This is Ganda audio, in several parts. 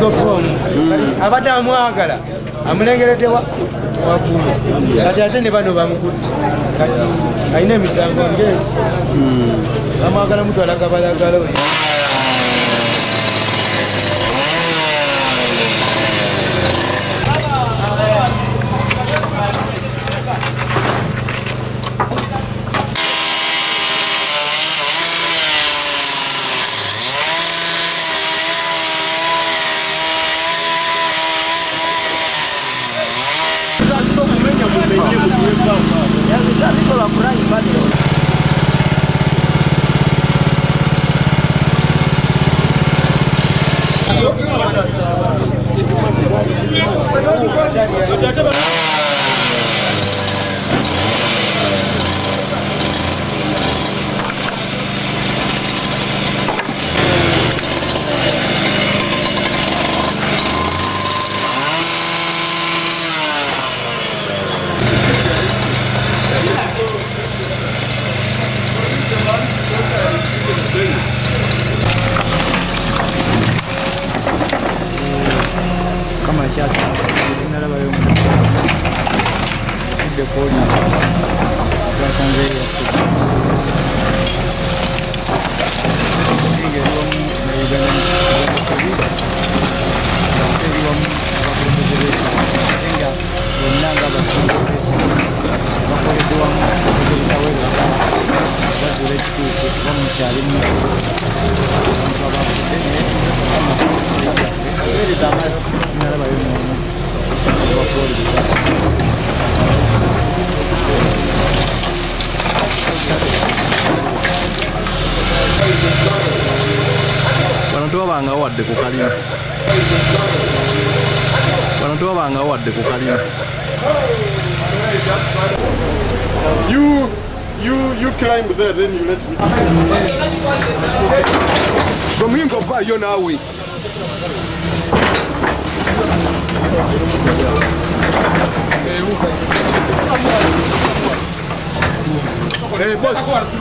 legal form abadde amwagala amulengeredde waggulu kati ate ne bano bamukutte kati alina emisango ng'egi bamwagala mutwala kabalagala oyo You climb there, then you let me. From him, go far, you're now away. Hey, boss.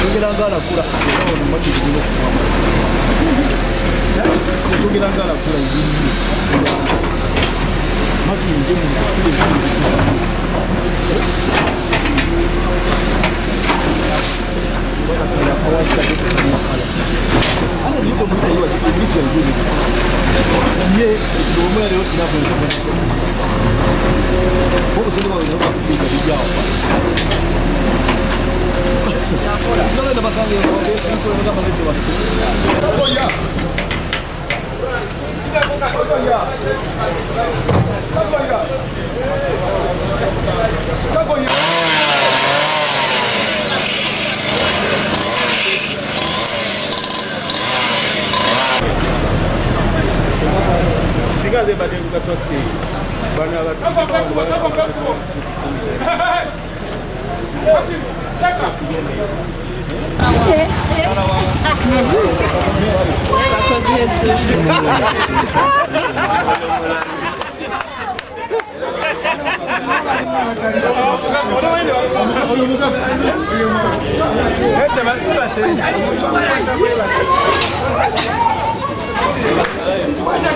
Ngala kula sigaze bade kukatoke bana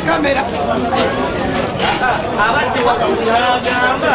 kamera abandi wakugamba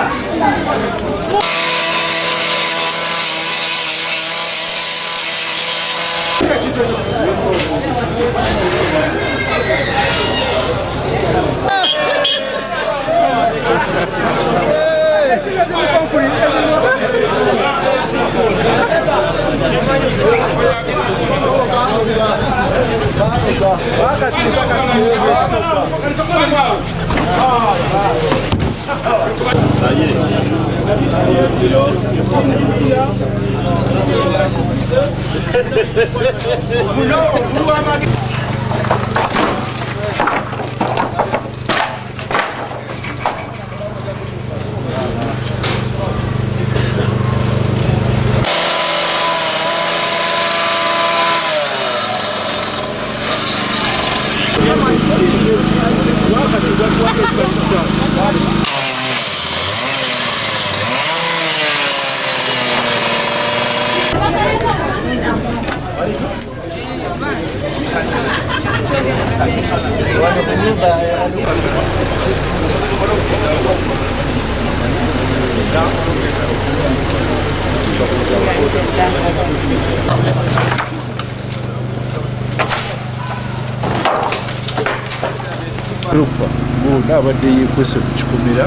bona abadde yeekwese ku kikomera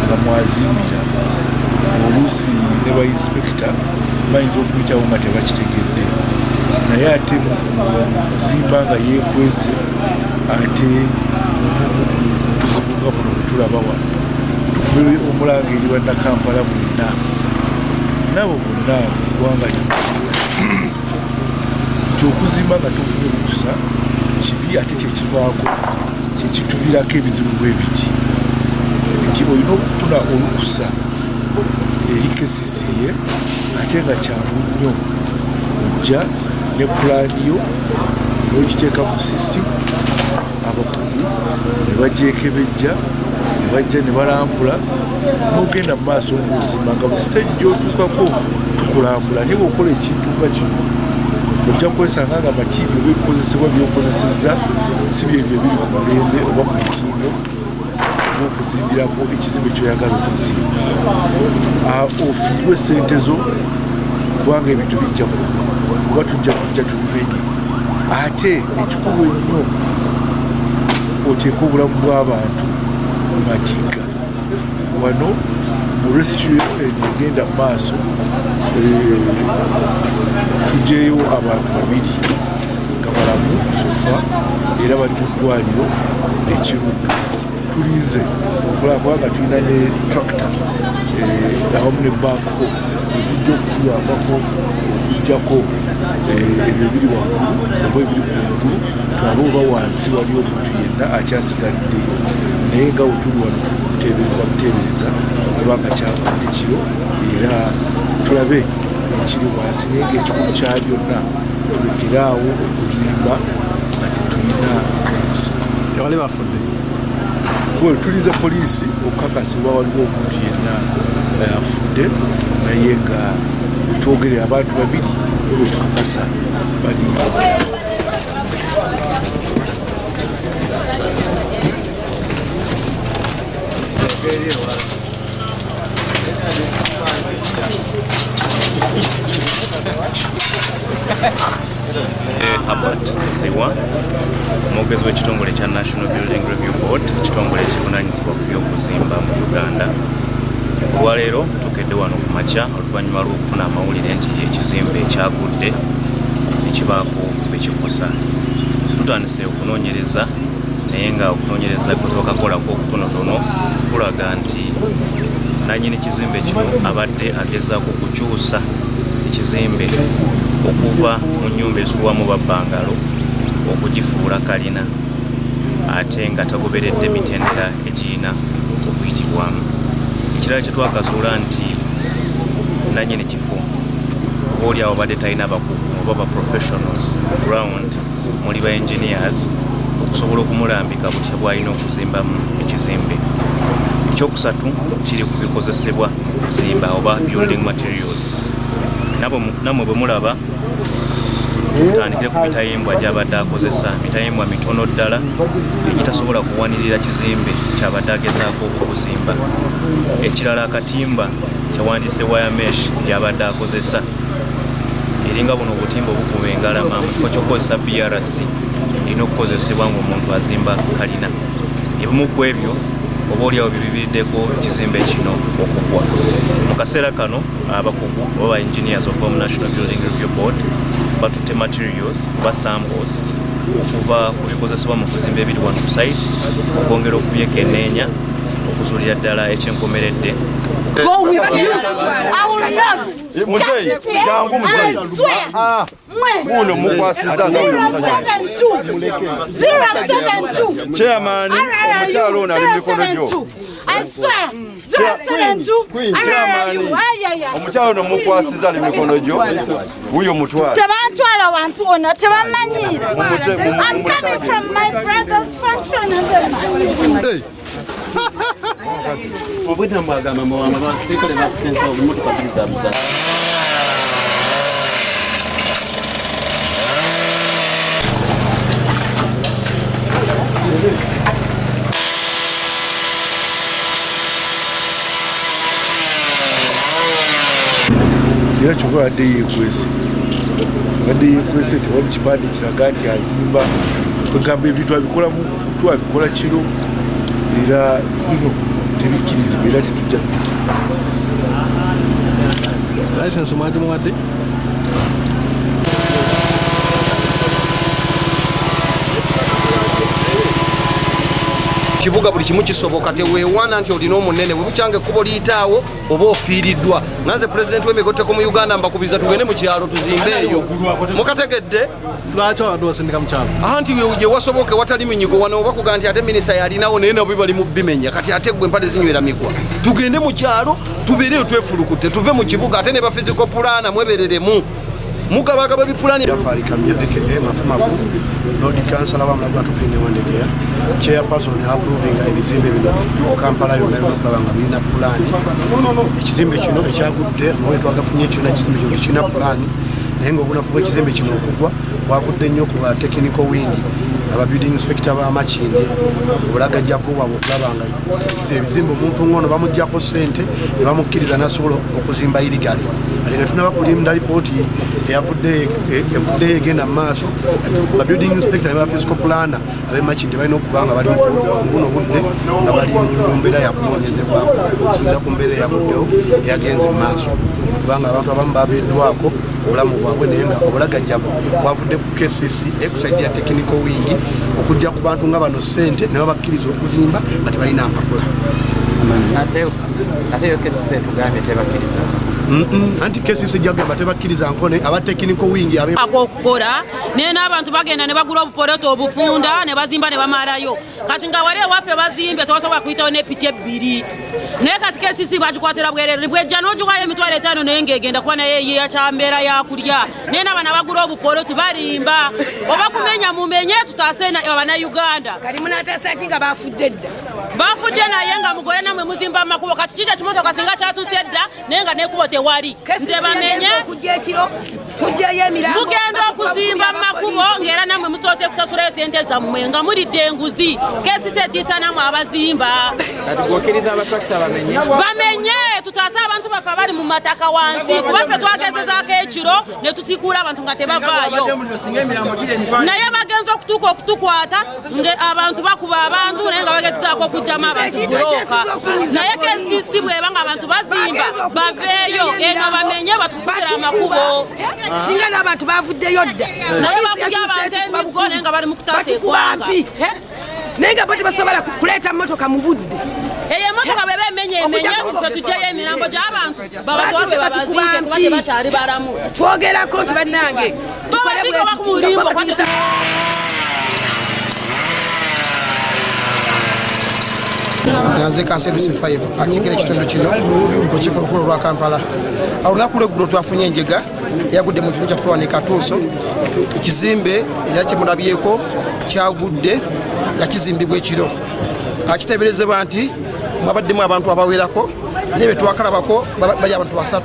nga mwazimbira oluusi ne bainspekita bayinza okuyitawo nga tebakitegedde naye ate muzimba nga yeekwese ate buzibu nga buno bwetulaba wano tukube omulanga eri bannakampala mwenna nabo bonna ggwanga nti okuzimba nga tufunye olukusa kibi ate kyekivaako kyekituviirako ebizibu bwe biti nti olina okufuna olukusa eri KCCA ate nga kyangu nnyo ojja ne pulaani yo n'ogiteeka mu system abakugu ne bagyekebejja ne bajja ne balambula n'ogenda mu maaso ng'ozimba nga buli stage gy'otuukako tukulambula naye bw'okola ekintu nga kino ojja kwesanga nga matiivi oba ebikozesebwa by'okozesezza si byebyo ebiri ku mulembe oba ku mutindo ng'okuzimbirako ekizimbe ky'oyagala okuzimba ofiirwe sente zo kubanga ebintu bijja oba tujja kujja tubimenye ate ekikulu ennyo oteeka obulamu bw'abantu mu matigga wano mu rescue egenda mu maaso tujjeyo abantu babiri nga balamu sofa era bali mu ddwaliro ekiruddu tulinze okulaba kubanga tulina ne tractor awamu ne baako ezijja okutuyambako okujjako ebyo ebiri waggulu oba ebiri kungulu twabe oba wansi wali omuntu yenna akyasigaliddeyo naye nga wetuli wano tuteebereza kubanga kyavudde kiro era tulabe ekiri wansi naye ngaekikulu kya byonna tulekeraawo okuzimba nga tetulina kusa tewali bafudde tulize poliisi okukakasa oba waliwo omuntu yenna afudde naye nga twogere abantu babiri wetukakasa bali Herbert Ziwa, mwogezi w'ekitongole kya National Building Review Board, ekitongole ekivunanyizibwa ku by'okuzimba mu Uganda. Olwaleero tukedde wano ku makya oluvannyuma lw'okufuna amawulire nti ekizimbe ekyagudde ekibaako bekikosa. Tutandise okunoonyereza naye nga okunoonyereza kwe twakakolako okutonotono kulaga nti nannyini kizimbe kino abadde agezaako okukyusa ekizimbe okuva mu nnyumba esulwamu babbangalo okugifuula kalina ate nga tagoberedde mitendera egiyina okuyitibwamu. Ekirala kye twakazuula nti nannyini kifo obaolyawo badde talina bakugu oba ba professionals ground muli ba engineers okusobola okumulambika butya bw'alina okuzimbamu ekizimbe. Ekyokusatu kiri ku bikozesebwa kuzimba oba building materials. Namwe bwe mulaba tutandikire ku mitayimbwa gy'abadde akozesa, mitayimbwa mitono ddala egitasobola kuwanirira kizimbe ky'abadde agezaako okuzimba. Ekirala akatimba kyawandiise wire mesh gy'abadde akozesa. Eringa buno obutimba obukuba engalama mu kifo ky'okukozesa BRC erina okukozesebwa ng'omuntu azimba kalina. Ebimu ku ebyo obaolyawo biviiriddeko ekizimbe kino okugwa. Mu kaseera kano abakugu oba engineers of National Building Review Board batutte materials oba samples okuva ku bikozesebwa mu kuzimba ebiri wano ku site okwongera okubyekenneenya okuzuulira ddala ekyenkomeredde. Muno mukwasiza 072 Chairman omukyalo ono ali mu mikono gyo. I swear 072 Omukyalo ono mukwasiza ali mu mikono gyo. Huyo mutwala. Tebantwala wantu ona tebamanyira. I'm coming from my brother's function and then Obwita mbagamba mama basikole bakutensa obumotoka biza biza. era kyova adde yeekwese tewali kipande kiraga nti azimba kwegamba ebintu abikolamu kutu abikola kiro era bino tebikkirizibwa era tetujja License mwadi muwadde? Kibuga buli kimu kisoboka teweewaana nti olina omunene bwe bukyange ekkubo liyitaawo oba ofiiriddwa. Nanze pulezidenti w'emigotteko mu Uganda mbakubiza tugende mu kyalo tuzimbeeyo. Mukategedde? Lwaki abantu basindika mu kyalo? Anti gye wasoboke watali minyigo wano oba kuga nti ate minisita yalinawo naye nabo bali mu bimenya kati ate gwe empale zinywera migwa. Tugende mu kyalo tubeereyo twefulukutte tuve mu kibuga ate ne ba physical pulaana mwebereremu. Mugabagaba bipulani Yafarikamye aka mafumafu Lord Councillor wamagwa tufine wandegea chairperson approving ebizimbe bino Kampala yonna yokulaba nga birina pulani. Ekizimbe kino ekyagudde amwe twagafunye kyonna ekizimbe kino kirina pulani naye ng'obunafu bw'ekizimbe kino okugwa bwavudde nnyo ku ba technical wing aba building inspector b'Amakindye obulagajjavu bwabwe okulaba nga ebizimbe omuntu ng'ono bamuggyako ssente ne bamukkiriza n'asobola okuzimba irigali. Ali nga tunaba kulinda lipooti evuddeyo egenda mu maaso ba building inspector ne ba physical planner ab'Amakindye balina okuba nga bali mu buno budde nga bali mu mbeera ya kunoonyezebwako okusinziira ku mbeera eyaguddewo eyagenze mu maaso kubanga abantu abamu babeeddwako obulamu bwabwe naye nga obulagajjavu bwavudde ku KCC ekusaidia technical wing okujja ku bantu nga bano ssente ne babakkiriza okuzimba nga tebalina mpapula. Ate yo KCC tugambye tebakkiriza. Anti KCC jagamba tebakkiriza nkone aba technical wing okukola naye n'abantu bagenda ne bagula obuporoto obufunda ne bazimba ne bamalayo kati nga wali ewaffe bazimbe tewasobola kuyitawo n'epiki ebbiri naye kati KCC bagikwatira bwerere bwejja n'ogiwayo emitwalo 5 naye ng'egenda kuba naye ye yakyambeera yakulya naye n'abana bagula obupolo tubalimba oba kumenya mumenye tutaase abannayuganda kali munataasaki nga bafudde dda bafudde naye nga mugole namwe muzimba amakubo kati kikyo kimotoka singa kyatuse dda naye nga n'ekubo tewali nze bamenye okujja ekiro tujjayo emirambo mugenda okuzimba amakubo ng'era namwe musoose kusasulayo sente zammwe nga mulidde enguzi KCC etiisa namwe abazimba bamenye tutaase abantu baffe abali mu mataka wansi kuba ffe twagezezaako ekiro ne tutikula abantu nga tebavaayo naye bagenza okutuuka okutukwata abantu bakuba abantu naye nga bagezezaako okugyamu abantu bulooka naye KCC bweba nga abantu bazimba baveeyo eno bamenye batukubira amakubo singa n'abantu bavuddeyo dda naye bakulya abantu emiggo naye nga bali mu kutaasa eggwanga naye nga bo tebasobola kuleeta motoka mu budde eyo emotoka bweba emenye ffe tugyeyo emirambo gy'abantu babatuwabe babazinge kuba tebakyali balamu twogerako nti bannange babazinga bakumulimbo Nze Kanserusi 5 akiikira ekitundu kino lukiiko lukulu lwa Kampala. Olunaku lw'eggulo twafunye enjega eyagudde mu kitundu kyaffe wano e Katuuso. Ekizimbe era kyemulabyeko kyagudde nga kizimbibwa ekiro. Akiteeberezebwa nti mwabaddemu abantu abawerako naye be twakalabako bali abantu 3.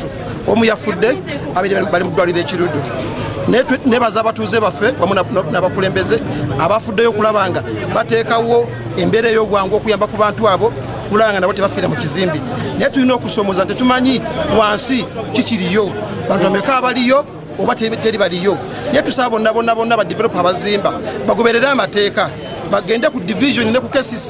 Omu yafudde, abiri bali mu ddwaliro ekiruddu. Nebaza abatuuze baffe wamu n'abakulembeze abafuddeyo okulaba nga bateekawo embeera ey'obwangu okuyamba ku bantu abo kulaba nga nabo tebafiira mu kizimbi. Naye tulina okusoomoza nti tetumanyi wansi kikiriyo bantu bameka abaliyo oba teri baliyo. Naye tusaba bonna badevelopa abazimba bagoberere amateeka bagende ku division ne ku KCC